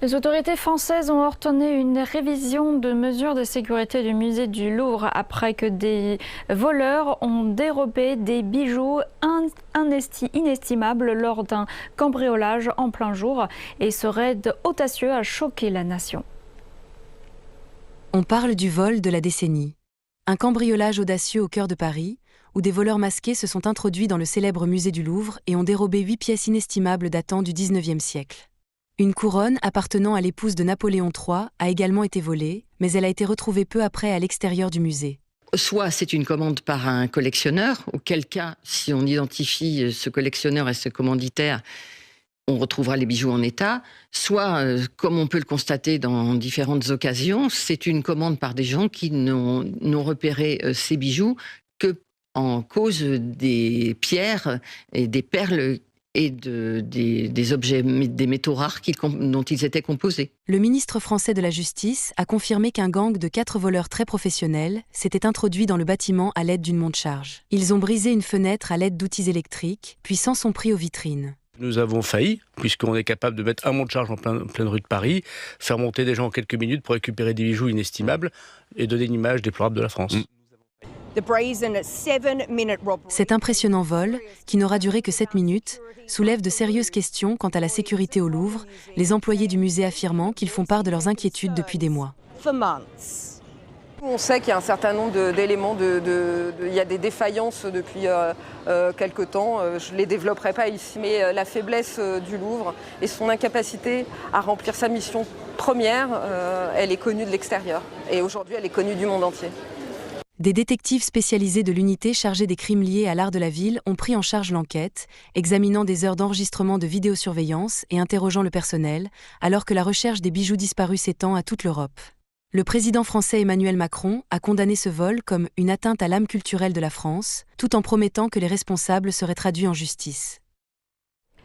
Les autorités françaises ont ordonné une révision de mesures de sécurité du musée du Louvre après que des voleurs ont dérobé des bijoux inestimables lors d'un cambriolage en plein jour. Et ce raid audacieux a choqué la nation. On parle du vol de la décennie. Un cambriolage audacieux au cœur de Paris, où des voleurs masqués se sont introduits dans le célèbre musée du Louvre et ont dérobé 8 pièces inestimables datant du XIXe siècle. Une couronne appartenant à l'épouse de Napoléon III a également été volée, mais elle a été retrouvée peu après à l'extérieur du musée. Soit c'est une commande par un collectionneur, auquel cas, si on identifie ce collectionneur et ce commanditaire, on retrouvera les bijoux en état. Soit, comme on peut le constater dans différentes occasions, c'est une commande par des gens qui n'ont repéré ces bijoux que en cause des pierres et des perles et des objets, des métaux rares dont ils étaient composés. Le ministre français de la Justice a confirmé qu'un gang de 4 voleurs très professionnels s'était introduit dans le bâtiment à l'aide d'une monte-charge. Ils ont brisé une fenêtre à l'aide d'outils électriques, puis s'en sont pris aux vitrines. Nous avons failli, puisqu'on est capable de mettre un monte-charge en pleine rue de Paris, faire monter des gens en quelques minutes pour récupérer des bijoux inestimables et donner une image déplorable de la France. Cet impressionnant vol, qui n'aura duré que 7 minutes, soulève de sérieuses questions quant à la sécurité au Louvre, les employés du musée affirmant qu'ils font part de leurs inquiétudes depuis des mois. On sait qu'il y a un certain nombre d'éléments, il y a des défaillances depuis quelque temps, je ne les développerai pas ici, mais la faiblesse du Louvre et son incapacité à remplir sa mission première, elle est connue de l'extérieur et aujourd'hui elle est connue du monde entier. Des détectives spécialisés de l'unité chargée des crimes liés à l'art de la ville ont pris en charge l'enquête, examinant des heures d'enregistrement de vidéosurveillance et interrogeant le personnel, alors que la recherche des bijoux disparus s'étend à toute l'Europe. Le président français Emmanuel Macron a condamné ce vol comme une atteinte à l'âme culturelle de la France, tout en promettant que les responsables seraient traduits en justice.